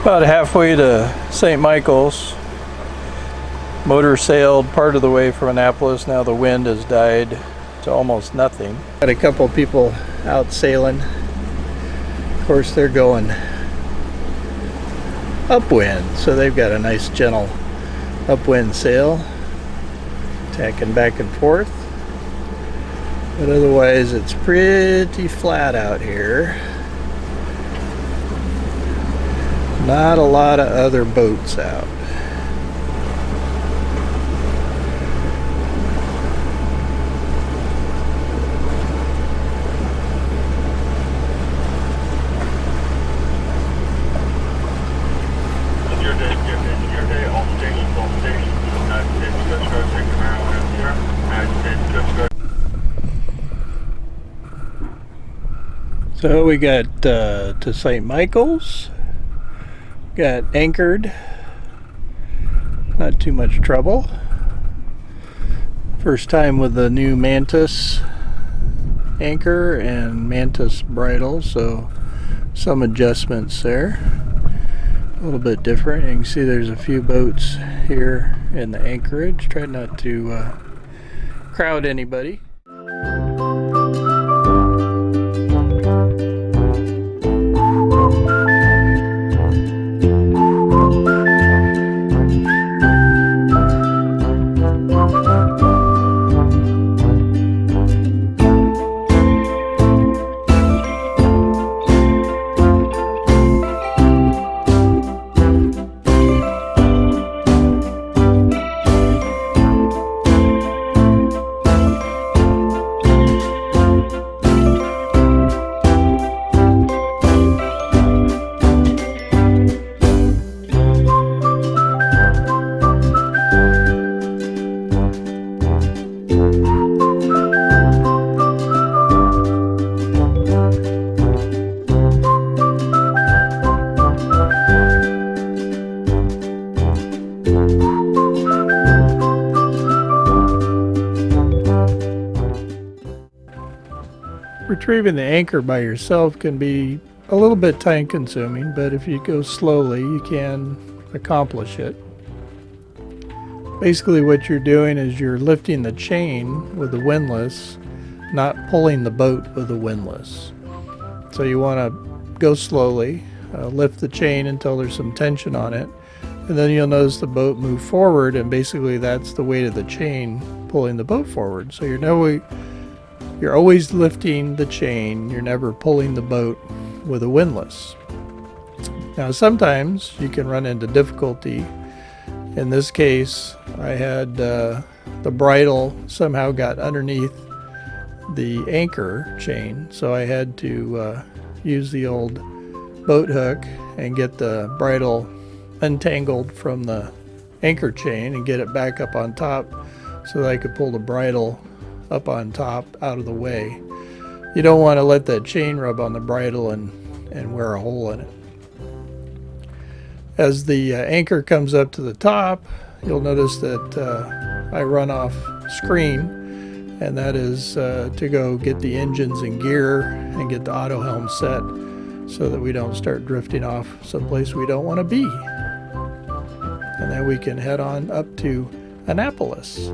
About halfway to St. Michael's. Motor sailed part of the way from Annapolis. Now the wind has died to almost nothing. Got a couple people out sailing. Of course, they're going upwind, so they've got a nice gentle upwind sail, tacking back and forth. But otherwise, it's pretty flat out here. Not a lot of other boats out. So we got to St. Michael's. Got anchored, not too much trouble. First time with the new Mantis anchor and Mantis bridle, so some adjustments there. A little bit different. You can see there's a few boats here in the anchorage. Try not to crowd anybody. Retrieving the anchor by yourself can be a little bit time consuming, but if you go slowly, you can accomplish it. Basically what you're doing is you're lifting the chain with the windlass, not pulling the boat with the windlass. So you want to go slowly, lift the chain until there's some tension on it, and then you'll notice the boat move forward, and basically that's the weight of the chain pulling the boat forward. So you're always lifting the chain, you're never pulling the boat with a windlass. Now sometimes you can run into difficulty. In this case, I had the bridle somehow got underneath the anchor chain, so I had to use the old boat hook and get the bridle untangled from the anchor chain and get it back up on top so that I could pull the bridle up on top out of the way. You don't want to let that chain rub on the bridle and wear a hole in it. As the anchor comes up to the top, you'll notice that I run off screen, and that is to go get the engines in gear and get the auto helm set so that we don't start drifting off someplace we don't want to be. And then we can head on up to Annapolis.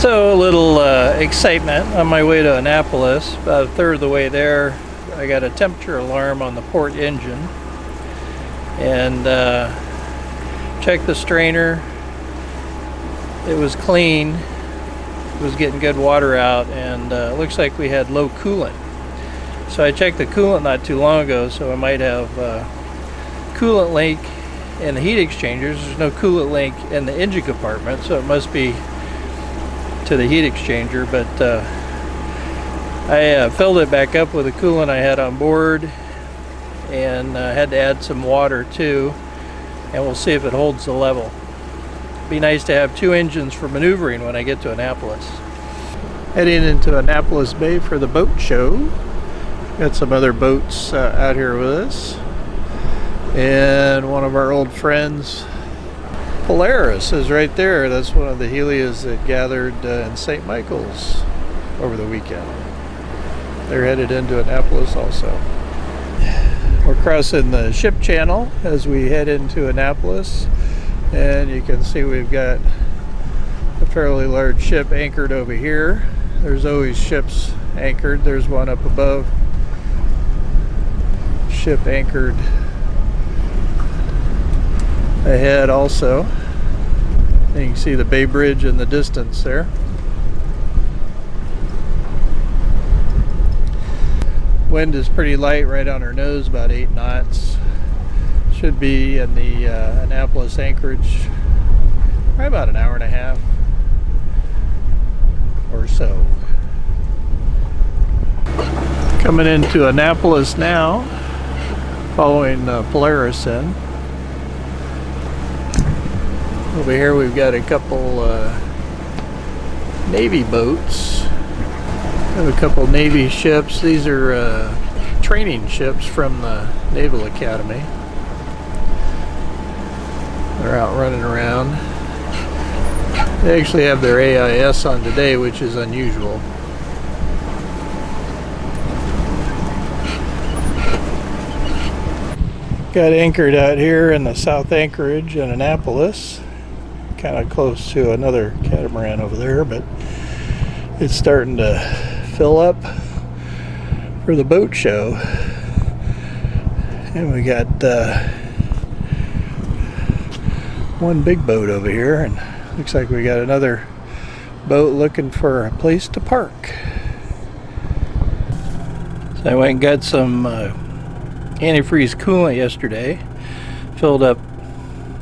So a little excitement on my way to Annapolis. About a third of the way there, I got a temperature alarm on the port engine, and checked the strainer. It was clean. It was getting good water out, and it looks like we had low coolant. So I checked the coolant not too long ago, so I might have coolant leak in the heat exchangers. There's no coolant leak in the engine compartment, so it must be to the heat exchanger. But I filled it back up with the coolant I had on board, and had to add some water too. and we'll see if it holds the level. Be nice to have 2 engines for maneuvering when I get to Annapolis. Heading into Annapolis Bay for the boat show. Got some other boats out here with us, and one of our old friends, Polaris, is right there. That's one of the helias that gathered in St. Michael's over the weekend. They're headed into Annapolis also. We're crossing the ship channel as we head into Annapolis, and you can see we've got a fairly large ship anchored over here. There's always ships anchored. There's one up above. Ship anchored ahead also. You can see the Bay Bridge in the distance there. Wind is pretty light right on our nose, about 8 knots. Should be in the Annapolis anchorage probably about an hour and a half or so. Coming into Annapolis now, following Polaris in. Over here we've got a couple Navy boats. We have a couple Navy ships. These are training ships from the Naval Academy. They're out running around. They actually have their AIS on today, which is unusual. Got anchored out here in the South Anchorage in Annapolis, kind of close to another catamaran over there, but it's starting to fill up for the boat show. And we got one big boat over here, and looks like we got another boat looking for a place to park. So I went and got some antifreeze coolant yesterday, filled up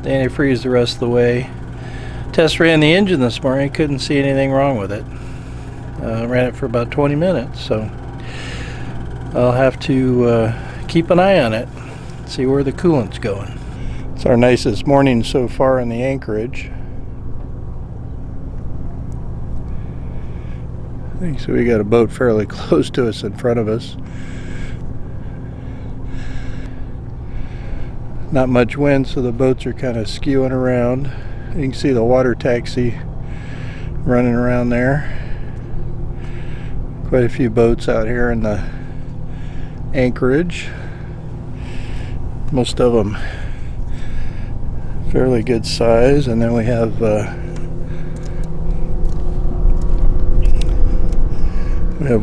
the antifreeze the rest of the way. Test ran the engine this morning, couldn't see anything wrong with it. Ran it for about 20 minutes, so I'll have to keep an eye on it, see where the coolant's going. It's our nicest morning so far in the anchorage. I think so. We got a boat fairly close to us in front of us. Not much wind, so the boats are kind of skewing around. You can see the water taxi running around there. Quite a few boats out here in the anchorage. Most of them fairly good size, and then we have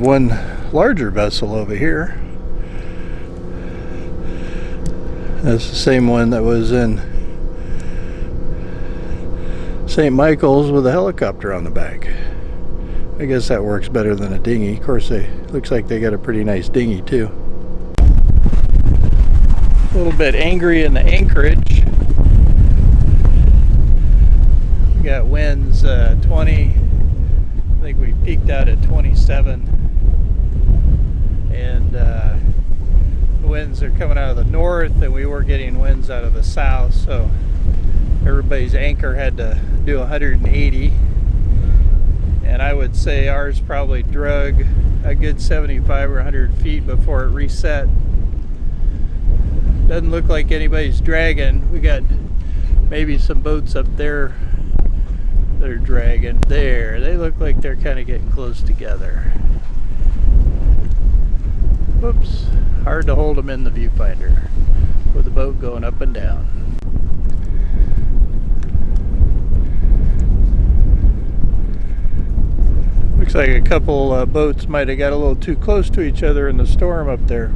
one larger vessel over here. That's the same one that was in St. Michael's with a helicopter on the back. I guess that works better than a dinghy. Of course, looks like they got a pretty nice dinghy too. A little bit angry in the anchorage. We got winds 20. I think we peaked out at 27. And the winds are coming out of the north, and we were getting winds out of the south, so everybody's anchor had to do 180. And I would say ours probably drug a good 75 or 100 feet before it reset. Doesn't look like anybody's dragging. We got maybe some boats up there that are dragging. There, they look like they're kind of getting close together. Whoops, hard to hold them in the viewfinder with the boat going up and down. Looks like a couple boats might have got a little too close to each other in the storm up there.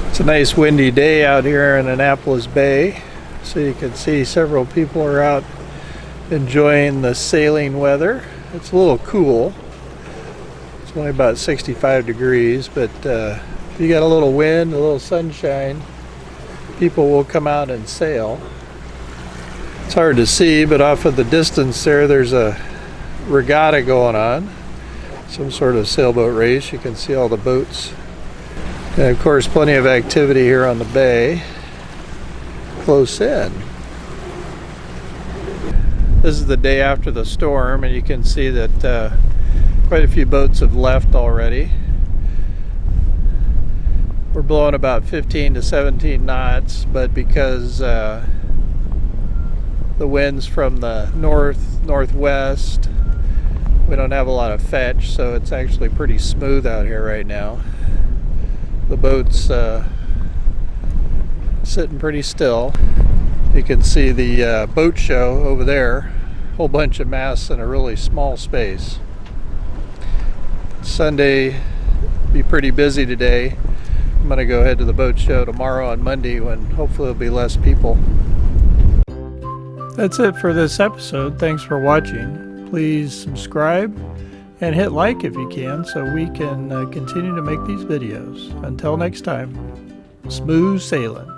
It's a nice windy day out here in Annapolis Bay. So you can see several people are out enjoying the sailing weather. It's a little cool. It's only about 65 degrees, but if you got a little wind, a little sunshine, people will come out and sail. It's hard to see, but off of the distance there's a regatta going on, some sort of sailboat race. You can see all the boats, and of course plenty of activity here on the bay close in. This is the day after the storm, and you can see that quite a few boats have left already. We're blowing about 15 to 17 knots, but because the wind's from the northwest, we don't have a lot of fetch, so it's actually pretty smooth out here right now. The boat's sitting pretty still. You can see the boat show over there, a whole bunch of masts in a really small space. Sunday, be pretty busy today. I'm going to go ahead to the boat show tomorrow on Monday when hopefully there'll be less people. That's it for this episode. Thanks for watching. Please subscribe and hit like if you can so we can continue to make these videos. Until next time, smooth sailing.